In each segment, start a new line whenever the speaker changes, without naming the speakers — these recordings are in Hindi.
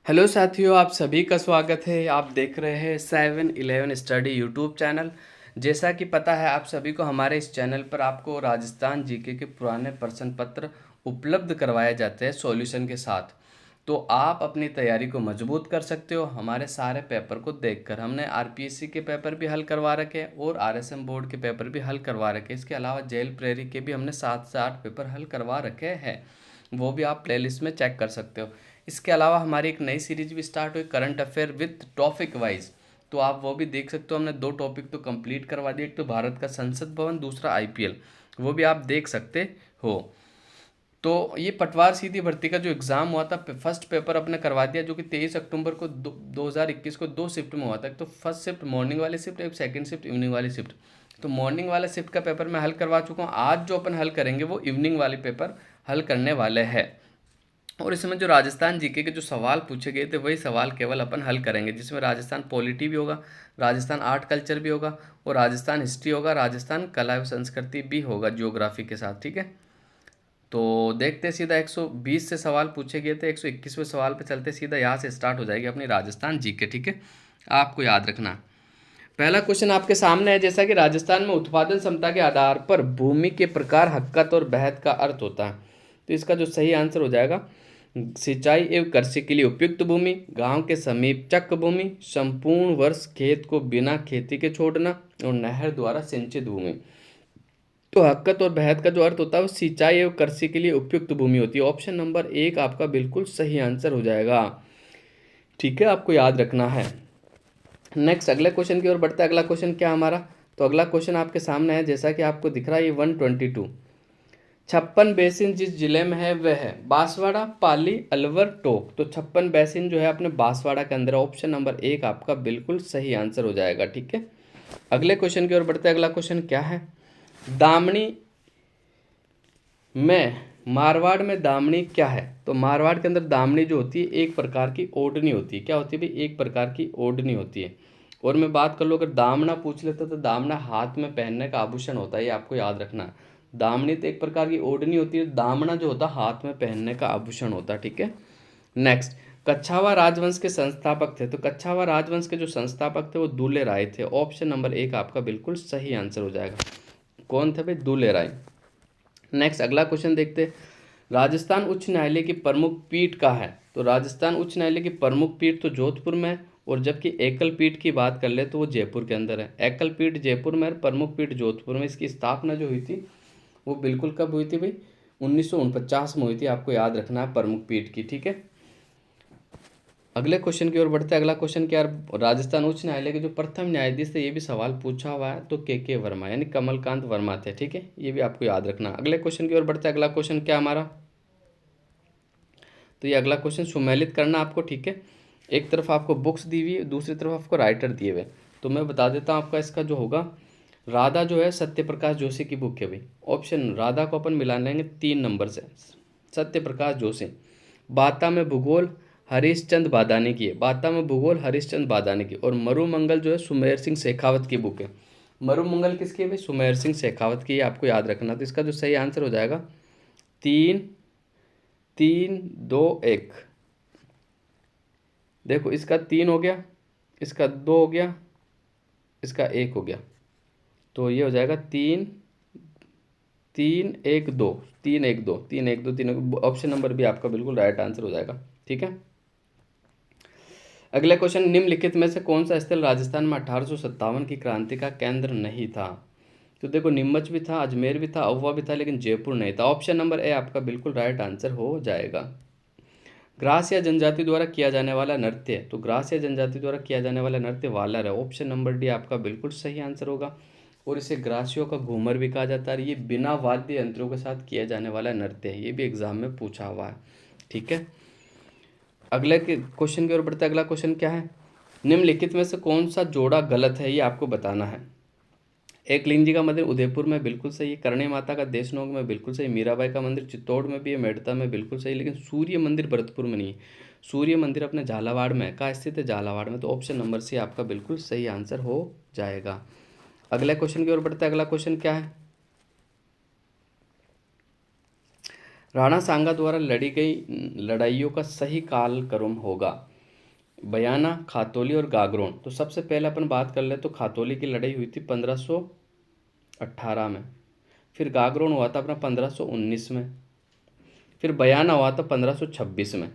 हेलो साथियों, आप सभी का स्वागत है। आप देख रहे हैं 7-Eleven स्टडी यूट्यूब चैनल। जैसा कि पता है आप सभी को, हमारे इस चैनल पर आपको राजस्थान जीके के पुराने प्रश्न पत्र उपलब्ध करवाए जाते हैं सॉल्यूशन के साथ। तो आप अपनी तैयारी को मजबूत कर सकते हो हमारे सारे पेपर को देखकर। हमने आरपीएससी के पेपर भी हल करवा रखे हैं और आरएसएम बोर्ड के पेपर भी हल करवा रखे हैं। इसके अलावा जेल प्रेरी के भी हमने 7 से 8 पेपर हल करवा रखे हैं, वो भी आप प्लेलिस्ट में चेक कर सकते हो। इसके अलावा हमारी एक नई सीरीज भी स्टार्ट हुई, current affair with topic wise, तो आप वो भी देख सकते हो। हमने 2 टॉपिक तो कंप्लीट करवा दिए, एक तो भारत का संसद भवन, दूसरा आईपीएल, वो भी आप देख सकते हो। तो ये पटवार सीधी भर्ती का जो एग्ज़ाम हुआ था, फर्स्ट पेपर अपने करवा दिया, जो कि 23 अक्टूबर को 2021 को 2 शिफ्ट में हुआ था। एक तो फर्स्ट शिफ्ट मॉर्निंग वाली शिफ्ट, एक सेकंड शिफ्ट इवनिंग वाली शिफ्ट। तो मॉर्निंग वाले शिफ्ट का पेपर मैं हल करवा चुका हूँ। आज जो अपन हल करेंगे वो इवनिंग वाले पेपर हल करने वाले हैं। और इसमें जो राजस्थान जीके के जो सवाल पूछे गए थे वही सवाल केवल अपन हल करेंगे, जिसमें राजस्थान पॉलिटी भी होगा, राजस्थान आर्ट कल्चर भी होगा, और राजस्थान हिस्ट्री होगा, राजस्थान कला एवं संस्कृति भी होगा जियोग्राफी के साथ। ठीक है, तो देखते सीधा 120 से सवाल पूछे गए थे, 121वें सवाल पे चलते। सीधा यहाँ से स्टार्ट हो जाएगी अपनी राजस्थान जीके। ठीक है, आपको याद रखना। पहला क्वेश्चन आपके सामने है, जैसा कि राजस्थान में उत्पादन क्षमता के आधार पर भूमि के प्रकार हक्कत और बहत का अर्थ होता है। तो इसका जो सही आंसर हो जाएगा, सिंचाई एवं कृषि के लिए उपयुक्त भूमि, गांव के समीप चक भूमि, संपूर्ण वर्ष खेत को बिना खेती के छोड़ना, और नहर द्वारा सिंचित भूमि। तो हक्कत और बहत का जो अर्थ होता है वो सिंचाई एवं कृषि के लिए उपयुक्त भूमि होती है। ऑप्शन नंबर 1 आपका बिल्कुल सही आंसर हो जाएगा। ठीक है, आपको याद रखना है। नेक्स्ट अगले क्वेश्चन की ओर बढ़ते हैं। अगला क्वेश्चन क्या हमारा, तो अगला क्वेश्चन आपके सामने है, जैसा कि आपको दिख रहा है ये 122। 56 बेसिन जिस जिले में है वह है बांसवाड़ा, पाली, अलवर, टोंक। तो 56 बेसिन जो है अपने बांसवाड़ा के अंदर। ऑप्शन नंबर 1 आपका बिल्कुल सही आंसर हो जाएगा। ठीक है, अगले क्वेश्चन की ओर बढ़ते हैं। अगला क्वेश्चन क्या है, दामनी में मारवाड़ में दामनी क्या है। तो मारवाड़ के अंदर दामनी जो होती है एक प्रकार की ओढ़नी होती है। क्या होती है भाई, एक प्रकार की ओढ़नी होती है। और मैं बात कर लूँ, अगर दामना पूछ लेता तो दामना हाथ में पहनने का आभूषण होता है, ये आपको याद रखना है। दामनी तो एक प्रकार की ओढ़नी होती है, दामना जो होता है हाथ में पहनने का आभूषण होता है। ठीक है, नेक्स्ट, कच्छावा राजवंश के संस्थापक थे। तो कच्छावा राजवंश के जो संस्थापक थे वो दूल्हे राय थे। ऑप्शन नंबर 1 आपका बिल्कुल सही आंसर हो जाएगा। कौन थे भाई, दूल्हे राय। नेक्स्ट अगला क्वेश्चन देखते हैं, राजस्थान उच्च न्यायालय की प्रमुख पीठ कहाँ है। तो राजस्थान उच्च न्यायालय की प्रमुख पीठ तो जोधपुर में है, और जबकि एकल पीठ की बात कर ले तो वो जयपुर के अंदर है। एकल पीठ जयपुर में और प्रमुख पीठ जोधपुर में। इसकी स्थापना जो हुई थी वो बिल्कुल कब हुई थी भाई, 1949 में हुई थी। आपको याद रखना है प्रमुख पीठ की। ठीक है, अगले क्वेश्चन की ओर बढ़ते हैं। अगला क्वेश्चन क्या है, राजस्थान उच्च न्यायालय के जो प्रथम न्यायाधीश थे, ये भी सवाल पूछा हुआ है, तो के वर्मा यानी कमलकांत वर्मा थे। ठीक है, ये भी आपको याद रखना। अगले क्वेश्चन की ओर बढ़ते हैं। अगला क्वेश्चन क्या हमारा, तो ये अगला क्वेश्चन सुमेलित करना आपको। ठीक है, एक तरफ आपको बुक्स दी हुई है, दूसरी तरफ आपको राइटर दिए हुए। तो मैं बता देता हूँ आपका इसका जो होगा, राधा जो है सत्य प्रकाश जोशी की बुक है भाई। ऑप्शन, राधा को अपन मिला लेंगे 3 नंबर से, सत्य प्रकाश जोशी। बाता में भूगोल हरीशचंद बादानी की है, बाता में भूगोल हरीशचंद बादानी की। और मरुमंगल जो है सुमेर सिंह शेखावत की बुक है। मरुमंगल किसकी है भाई, सुमेर सिंह शेखावत की, आपको याद रखना। तो इसका जो सही आंसर हो जाएगा 3 3 2 1। देखो इसका 3 हो गया, इसका 2 हो गया, इसका 1 हो गया। तो ये हो जाएगा 3 3 1 2, 3 1 2, 3 1 2, 3 ऑप्शन नंबर भी आपका बिल्कुल राइट आंसर हो जाएगा। ठीक है, अगला क्वेश्चन, निम्नलिखित में से कौन सा स्थल राजस्थान में 1857 की क्रांति का केंद्र नहीं था। तो देखो नीमच भी था, अजमेर भी था, अहुआ भी था, लेकिन जयपुर नहीं था। ऑप्शन नंबर ए आपका बिल्कुल राइट आंसर हो जाएगा। ग्रास या जनजाति द्वारा किया जाने वाला नृत्य, तो ग्रास या जनजाति द्वारा किया जाने वाला नृत्य वालर है। ऑप्शन नंबर डी आपका बिल्कुल सही आंसर होगा। और इसे ग्रासियों का घूमर भी कहा जाता है। ये बिना वाद्य यंत्रों के साथ किया जाने वाला नृत्य है, ये भी एग्जाम में पूछा हुआ है। ठीक है, अगले के क्वेश्चन की ओर बढ़ते हैं। अगला क्वेश्चन क्या है, निम्नलिखित में से कौन सा जोड़ा गलत है, ये आपको बताना है। एकलिंग जी का मंदिर उदयपुर में बिल्कुल सही है, करणी माता का देशनोक में बिल्कुल सही, मीराबाई का मंदिर चित्तौड़ में भी है, मेड़ता में बिल्कुल सही, लेकिन सूर्य मंदिर भरतपुर में नहीं है। सूर्य मंदिर अपने झालावाड़ में कहाँ स्थित है, झालावाड़ में। तो ऑप्शन नंबर सी आपका बिल्कुल सही आंसर हो जाएगा। अगले क्वेश्चन की ओर बढ़ते हैं। अगला क्वेश्चन क्या है, राणा सांगा द्वारा लड़ी गई लड़ाइयों का सही काल क्रम होगा। बयाना, खातौली और गागरोन। तो सबसे पहले अपन बात कर ले तो खातौली की लड़ाई हुई थी 1518 में, फिर गागरोन हुआ था अपना 1519 में, फिर बयाना हुआ था 1526 में।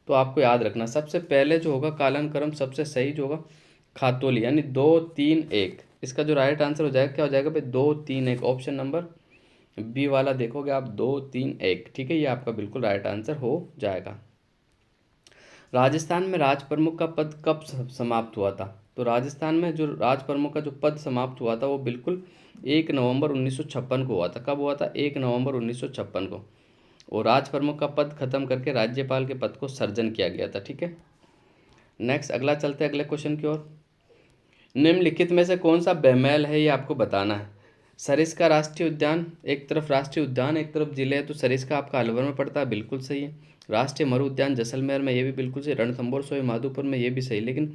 तो आपको याद रखना सबसे पहले जो होगा कालानुक्रम सबसे सही जो होगा खातौली, यानी 2 3 1। इसका जो राइट आंसर हो जाएगा क्या हो जाएगा भाई, 2 3 1। ऑप्शन नंबर बी वाला देखोगे आप, 2 3 1, ठीक है, ये आपका बिल्कुल राइट आंसर हो जाएगा। राजस्थान में राज प्रमुख का पद कब समाप्त हुआ था? तो राजस्थान में जो राज प्रमुख का जो पद समाप्त हुआ था वो बिल्कुल 1 नवंबर 1956 को हुआ था। कब हुआ था? 1 नवंबर 1956 को। और राज प्रमुख का पद खत्म करके राज्यपाल के पद को सर्जन किया गया था, ठीक है। नेक्स्ट अगला चलते हैं अगले क्वेश्चन की ओर। निम्नलिखित में से कौन सा बेमेल है, ये आपको बताना है। सरिस्का राष्ट्रीय उद्यान, एक तरफ राष्ट्रीय उद्यान एक तरफ जिले है, तो सरिस्का आपका अलवर में पड़ता है, बिल्कुल सही है। राष्ट्रीय मरु उद्यान जैसलमेर में, ये भी बिल्कुल सही। रणथंभौर सोई माधोपुर में, ये भी सही। लेकिन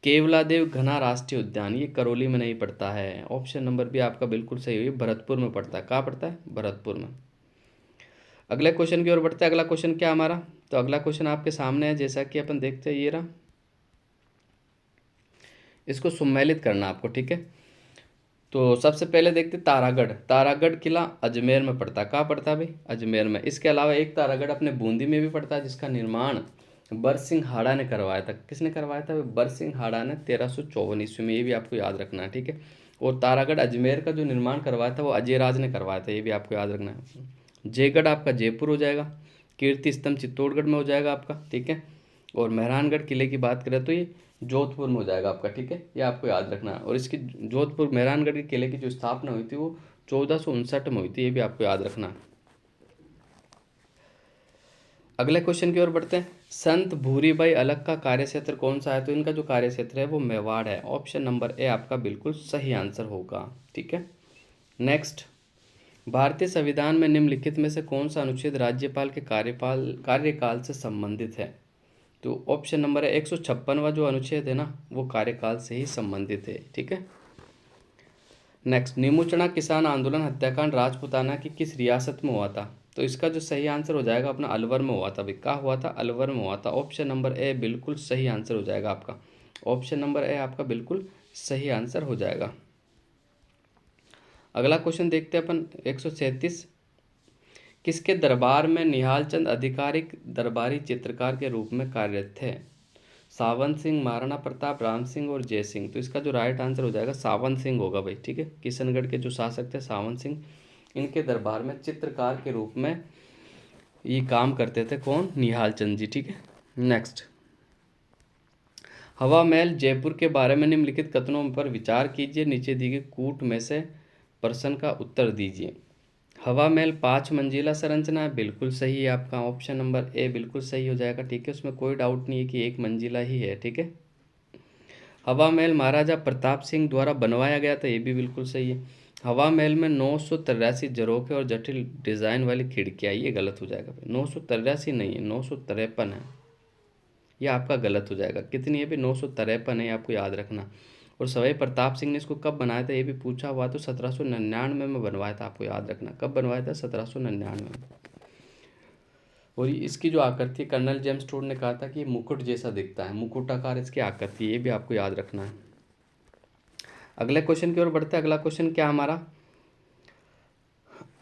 केवलादेव घना राष्ट्रीय उद्यान ये करौली में नहीं पड़ता है। ऑप्शन नंबर भी आपका बिल्कुल सही है, भरतपुर में पड़ता है। कहाँ पड़ता है? भरतपुर में। अगले क्वेश्चन की ओर बढ़ते हैं। अगला क्वेश्चन क्या हमारा, तो अगला क्वेश्चन आपके सामने है, जैसा कि अपन देखते हैं ये रहा। इसको सम्मिलित करना आपको, ठीक है। तो सबसे पहले देखते तारागढ़। तारागढ़ किला अजमेर में पड़ता है। कहाँ पड़ता है भाई? अजमेर में। इसके अलावा एक तारागढ़ अपने बूंदी में भी पड़ता है, जिसका निर्माण बरसिंघाड़ा ने करवाया था। किसने करवाया था? बरसिंघाड़ा ने 1354 ईस्वी में। ये भी आपको याद रखना है, ठीक है। और तारागढ़ अजमेर का जो निर्माण करवाया था वो अजयराज ने करवाया था, ये भी आपको याद रखना है। जयगढ़ आपका जयपुर हो जाएगा। कीर्ति स्तंभ चित्तौड़गढ़ में हो जाएगा आपका, ठीक है। और मेहरानगढ़ किले की बात करें तो ये जोधपुर में हो जाएगा आपका, ठीक है। ये आपको याद रखना है। और इसकी जोधपुर मेहरानगढ़ के किले की जो स्थापना हुई थी वो 1459 में हुई थी, ये भी आपको याद रखना है। अगले क्वेश्चन की ओर बढ़ते हैं। संत भूरीबाई अलग का कार्यक्षेत्र कौन सा है? तो इनका जो कार्यक्षेत्र है वो मेवाड़ है। ऑप्शन नंबर ए आपका बिल्कुल सही आंसर होगा, ठीक है। नेक्स्ट, भारतीय संविधान में निम्नलिखित में से कौन सा अनुच्छेद राज्यपाल के कार्यकाल से संबंधित है? तो ऑप्शन नंबर है 156वां जो अनुच्छेद है ना, वो कार्यकाल से ही संबंधित है, ठीक है। नेक्स्ट, नीमूचना किसान आंदोलन हत्याकांड राजपूताना की किस रियासत में हुआ था? तो इसका जो सही आंसर हो जाएगा अपना अलवर में हुआ था भाई। कहाँ हुआ था? अलवर में हुआ था। ऑप्शन नंबर ए बिल्कुल सही आंसर हो जाएगा आपका। ऑप्शन नंबर ए आपका बिल्कुल सही आंसर हो जाएगा। अगला क्वेश्चन देखते हैं अपन 137। किसके दरबार में निहाल चंद आधिकारिक दरबारी चित्रकार के रूप में कार्यरत थे? सावंत सिंह, महाराणा प्रताप, राम सिंह और जय सिंह। तो इसका जो राइट आंसर हो जाएगा सावंत सिंह होगा भाई, ठीक है। किशनगढ़ के जो शासक थे सावंत सिंह, इनके दरबार में चित्रकार के रूप में ये काम करते थे। कौन? निहाल चंद जी, ठीक है। नेक्स्ट, हवा महल जयपुर के बारे में निम्नलिखित कथनों पर विचार कीजिए, नीचे दी गई कूट में से प्रश्न का उत्तर दीजिए। हवा महल 5 मंजिला संरचना है, बिल्कुल सही है आपका। ऑप्शन नंबर ए बिल्कुल सही हो जाएगा, ठीक है। उसमें कोई डाउट नहीं है कि 1 मंजिला ही है, ठीक है। हवा महल महाराजा प्रताप सिंह द्वारा बनवाया गया था, ये भी बिल्कुल सही है। हवा महल में 983 झरोखे और जटिल डिज़ाइन वाली खिड़कियाँ, ये गलत हो जाएगा भाई। 983 नहीं है, 953 है, ये आपका गलत हो जाएगा। कितनी है भाई? 953 है, आपको याद रखना। और सवाई प्रताप सिंह ने इसको कब बनाया था ये भी पूछा हुआ, तो 1799 में बनवाया था, आपको याद रखना। कब बनवाया था? 1799 में। और इसकी जो आकृति कर्नल जेम्स टोड ने कहा था कि मुकुट जैसा दिखता है, मुकुटाकार इसकी आकृति, ये भी आपको याद रखना है। अगले क्वेश्चन की ओर बढ़ते हैं। अगला क्वेश्चन क्या हमारा,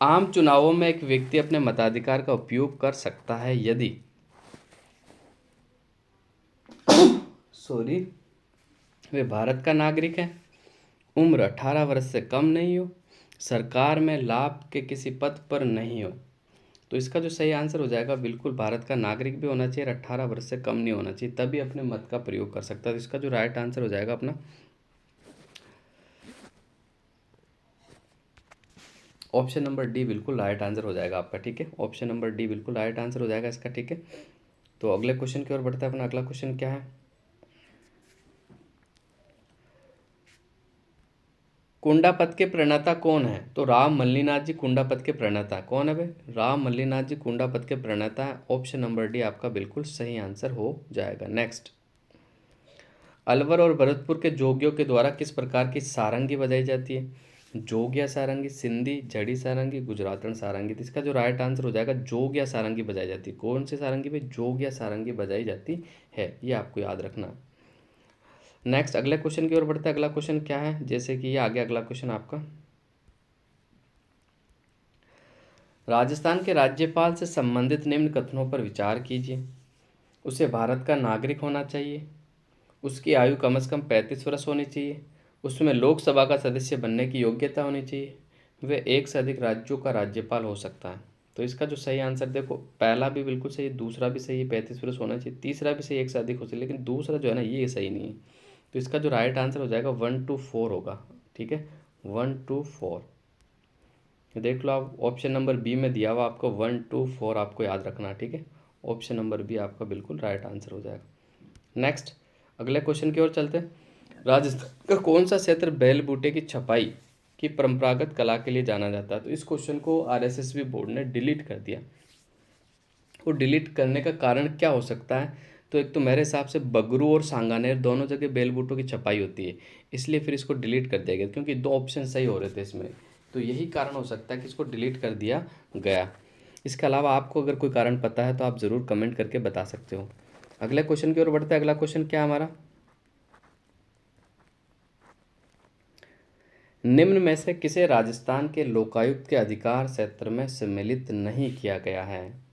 आम चुनावों में एक व्यक्ति अपने मताधिकार का उपयोग कर सकता है यदि सॉरी वे भारत का नागरिक है, उम्र 18 वर्ष से कम नहीं हो, सरकार में लाभ के किसी पद पर नहीं हो। तो इसका जो सही आंसर हो जाएगा बिल्कुल भारत का नागरिक भी होना चाहिए, 18 वर्ष से कम नहीं होना चाहिए, तभी अपने मत का प्रयोग कर सकता है। तो इसका जो राइट आंसर हो जाएगा अपना ऑप्शन नंबर डी बिल्कुल राइट आंसर हो जाएगा आपका, ठीक है। ऑप्शन नंबर डी बिल्कुल राइट आंसर हो जाएगा इसका, ठीक है। तो अगले क्वेश्चन की ओर बढ़ता है अपना। अगला क्वेश्चन क्या है, कुंडापत के प्रणेता कौन है? तो राम मल्लीनाथ जी कुंडापत के प्रणेता कौन है भाई? राम मल्लीनाथ जी कुंडापत के प्रणेता है। ऑप्शन नंबर डी आपका बिल्कुल सही आंसर हो जाएगा। नेक्स्ट, अलवर और भरतपुर के जोगियों के द्वारा किस प्रकार की सारंगी बजाई जाती है? जोगिया सारंगी, सिंधी, जड़ी सारंगी, गुजरातन सारंगी। तो इसका जो राइट आंसर हो जाएगा जोगिया सारंगी बजाई जाती है। कौन सी सारंगी भाई? जोगिया सारंगी बजाई जाती है, ये आपको याद रखना। नेक्स्ट अगले क्वेश्चन की ओर बढ़ते हैं। अगला क्वेश्चन क्या है, जैसे कि ये आगे अगला क्वेश्चन आपका, राजस्थान के राज्यपाल से संबंधित निम्न कथनों पर विचार कीजिए। उसे भारत का नागरिक होना चाहिए, उसकी आयु कम से कम 35 वर्ष होनी चाहिए, उसमें लोकसभा का सदस्य बनने की योग्यता होनी चाहिए, वह एक से अधिक राज्यों का राज्यपाल हो सकता है। तो इसका जो सही आंसर देखो, पहला भी बिल्कुल सही है, दूसरा भी सही है, 35 वर्ष होना चाहिए, तीसरा भी सही, एक से अधिक हो सकता है, लेकिन दूसरा जो है ना ये सही नहीं है। तो इसका जो राइट आंसर हो जाएगा 1 to 4 होगा। ठीक है, 1 to 4 देख लो आप, ऑप्शन नंबर बी में दिया हुआ आपको 1 to 4 आपको याद रखना है। ठीक है, ऑप्शन नंबर बी आपका बिल्कुल राइट आंसर हो जाएगा। नेक्स्ट अगले क्वेश्चन की ओर चलते हैं। राजस्थान का कौन सा क्षेत्र बेल बूटे की छपाई की परंपरागत कला के लिए जाना जाता है? तो इस क्वेश्चन को आरएसएसबी बोर्ड ने डिलीट कर दिया। वो डिलीट करने का कारण क्या हो सकता है? तो एक तो मेरे हिसाब से बगरू और सांगानेर दोनों जगह बेल बूटों की छपाई होती है, इसलिए फिर इसको डिलीट कर दिया गया, क्योंकि दो ऑप्शन सही हो रहे थे इसमें। तो यही कारण हो सकता है कि इसको डिलीट कर दिया गया। इसके अलावा आपको अगर कोई कारण पता है तो आप ज़रूर कमेंट करके बता सकते हो। अगले क्वेश्चन की ओर बढ़ते हैं। अगला क्वेश्चन क्या है हमारा, निम्न में से किसे राजस्थान के लोकायुक्त के अधिकार क्षेत्र में सम्मिलित नहीं किया गया है?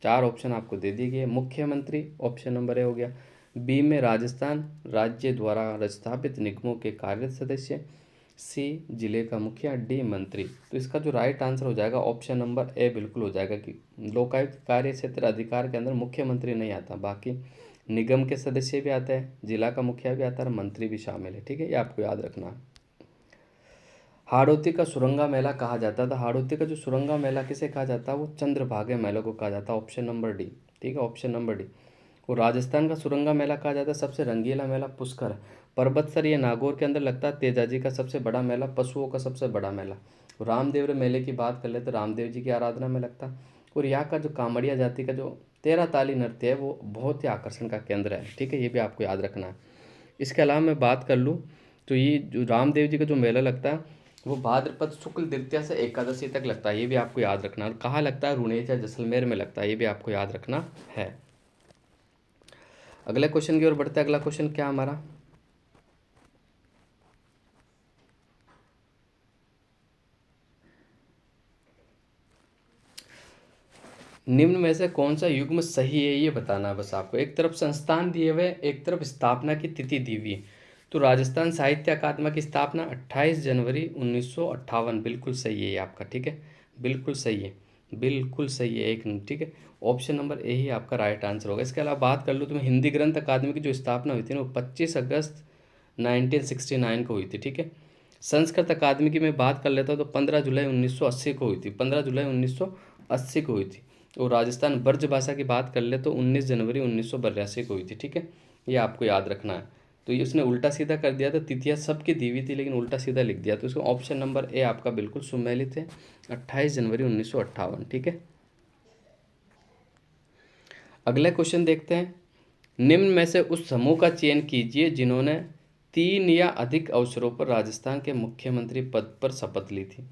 चार ऑप्शन आपको दे दिए गए। मुख्यमंत्री ऑप्शन नंबर ए हो गया, बी में राजस्थान राज्य द्वारा स्थापित निगमों के कार्यरत सदस्य, सी जिले का मुखिया, डी मंत्री। तो इसका जो राइट आंसर हो जाएगा ऑप्शन नंबर ए बिल्कुल हो जाएगा कि लोकायुक्त कार्य क्षेत्र अधिकार के अंदर मुख्यमंत्री नहीं आता, बाकी निगम के सदस्य भी आते हैं, जिला का मुखिया भी आता है, मंत्री भी शामिल है। ठीक है, ये आपको याद रखना है। हाड़ौती का सुरंगा मेला कहा जाता था, हाड़ौती का जो सुरंगा मेला किसे कहा जाता है? वो चंद्रभागे मेले को कहा जाता है, ऑप्शन नंबर डी। ठीक है, ऑप्शन नंबर डी। और राजस्थान का सुरंगा मेला कहा जाता है सबसे रंगीला मेला पुष्कर पर्वतसर, ये नागौर के अंदर लगता है। तेजाजी का सबसे बड़ा मेला, पशुओं का सबसे बड़ा मेला। रामदेव मेले की बात कर ले तो रामदेव जी की आराधना में लगता है। और यहाँ का जो कामड़िया जाति का जो 13 ताली नृत्य है वो बहुत ही आकर्षण का केंद्र है। ठीक है, ये भी आपको याद रखना है। इसके अलावा मैं बात कर लूँ तो ये जो रामदेव जी का जो मेला लगता है वो भाद्रपद शुक्ल द्वितीया से एकादशी तक लगता है, ये भी आपको याद रखना है। और कहाँ लगता है? रुणेजा जैसलमेर में लगता है, ये भी आपको याद रखना है। अगले क्वेश्चन की ओर बढ़ते हैं। अगला क्वेश्चन क्या हमारा, निम्न में से कौन सा युग्म सही है ये बताना है बस आपको। एक तरफ संस्थान दिए हुए, एक तरफ स्थापना की तिथि दी हुई है। तो राजस्थान साहित्य अकादमी की स्थापना 28 जनवरी 1958 बिल्कुल सही है ये आपका। ठीक है, बिल्कुल सही है, बिल्कुल सही है, एक मिनट। ठीक है, ऑप्शन नंबर ए ही आपका राइट आंसर होगा। इसके अलावा बात कर लूँ तो मैं हिंदी ग्रंथ अकादमी की जो स्थापना हुई थी ना वो 25 अगस्त 1969 को हुई थी। ठीक है, संस्कृत अकादमी की मैं बात कर लेता हूँ तो 15 जुलाई 1980 को हुई थी, 15 जुलाई 1980 को हुई थी। और राजस्थान ब्रज भाषा की बात कर ले तो 19 जनवरी 1982 को हुई थी। ठीक है, ये आपको याद रखना है। तो ये उसने उल्टा सीधा कर दिया था, तिथियाँ सबकी दी हुई थी लेकिन उल्टा सीधा लिख दिया, तो इसको ऑप्शन नंबर ए आपका बिल्कुल सुमेलित है, 28 जनवरी 1958। ठीक है, अगला क्वेश्चन देखते हैं। निम्न में से उस समूह का चयन कीजिए जिन्होंने 3 या अधिक अवसरों पर राजस्थान के मुख्यमंत्री पद पर शपथ ली थी।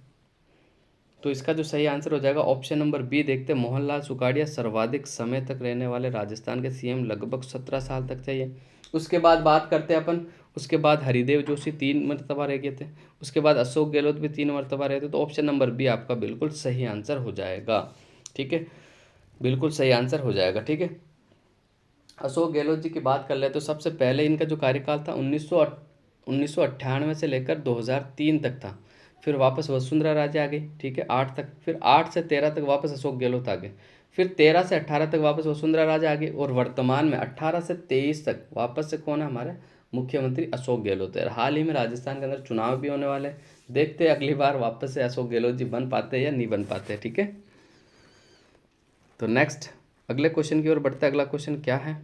तो इसका जो सही आंसर हो जाएगा ऑप्शन नंबर बी देखते हैं, मोहनलाल सुखाड़िया सर्वाधिक समय तक रहने वाले राजस्थान के सीएम, लगभग 17 साल तक चाहिए। उसके बाद बात करते हैं अपन, उसके बाद हरिदेव जोशी 3 मरतबा रह गए थे, उसके बाद अशोक गहलोत भी 3 मरतबा रहे थे। तो ऑप्शन नंबर बी आपका बिल्कुल सही आंसर हो जाएगा। ठीक है, बिल्कुल सही आंसर हो जाएगा। ठीक है, अशोक गहलोत जी की बात कर ले तो सबसे पहले इनका जो कार्यकाल था 1998 से लेकर 2003 तक था। फिर वापस वसुंधरा राजे आ गई। ठीक है, 8 तक, फिर 8 से 13 तक वापस अशोक गहलोत आ गए, फिर 13 से 18 तक वापस वसुंधरा राजे आ गई, और वर्तमान में 18 से 23 तक वापस से कौन है? हमारे मुख्यमंत्री अशोक गहलोत है। हाल ही में राजस्थान के अंदर चुनाव भी होने वाले हैं, देखते हैं अगली बार वापस से अशोक गहलोत जी बन पाते हैं या नहीं बन पाते। ठीक है, तो नेक्स्ट अगले क्वेश्चन की ओर बढ़ते हैं। अगला क्वेश्चन क्या है,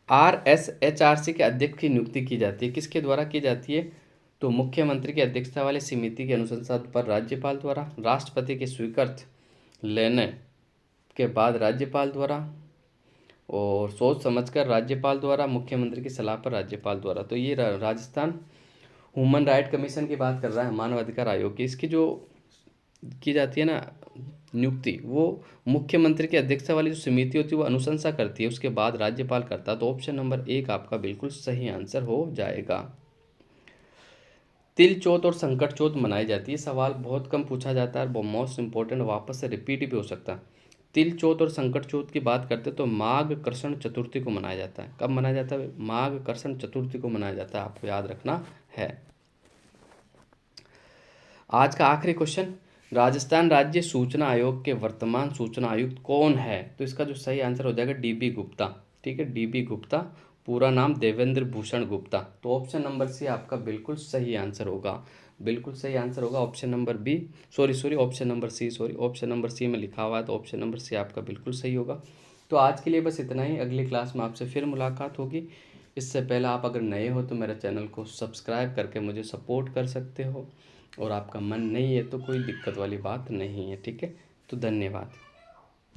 RSHRC के अध्यक्ष की नियुक्ति की जाती है, किसके द्वारा की जाती है? तो मुख्यमंत्री की अध्यक्षता वाली समिति के अनुशंसा पर राज्यपाल द्वारा, राष्ट्रपति के स्वीकृत लेने के बाद राज्यपाल द्वारा, और सोच समझकर राज्यपाल द्वारा, मुख्यमंत्री की सलाह पर राज्यपाल द्वारा। तो ये राजस्थान ह्यूमन राइट कमीशन की बात कर रहा है, मानवाधिकार आयोग की। इसकी जो की जाती है ना नियुक्ति, वो मुख्यमंत्री की अध्यक्षता वाली जो समिति होती है वो अनुशंसा करती है, उसके बाद राज्यपाल करता है। तो ऑप्शन नंबर 1 आपका बिल्कुल सही आंसर हो जाएगा। तिल चौथ और संकट चौथ मनाई जाती है। सवाल बहुत कम पूछा जाता है और मोस्ट इंपॉर्टेंट, वापस से रिपीट भी हो सकता है। तिल चौथ और संकट चौथ की बात करते हैं तो माघ कृष्ण चतुर्थी को मनाया जाता है। कब मनाया जाता है? माघ कृष्ण चतुर्थी को मनाया जाता है, आपको याद रखना है। आज का आखिरी क्वेश्चन, राजस्थान राज्य सूचना आयोग के वर्तमान सूचना आयुक्त कौन है? तो इसका जो सही आंसर हो जाएगा डीबी गुप्ता। ठीक है, डीबी गुप्ता, पूरा नाम देवेंद्र भूषण गुप्ता। तो ऑप्शन नंबर सी आपका बिल्कुल सही आंसर होगा। बिल्कुल सही आंसर होगा option number B, sorry option number C, option number C में लिखा हुआ है, तो ऑप्शन नंबर सी आपका बिल्कुल सही होगा। तो आज के लिए बस इतना ही। अगली क्लास में आपसे फिर मुलाकात होगी। इससे पहले आप अगर नए हो तो मेरे चैनल को सब्सक्राइब करके मुझे सपोर्ट कर सकते हो, और आपका मन नहीं है तो कोई दिक्कत वाली बात नहीं है। ठीक है, तो धन्यवाद।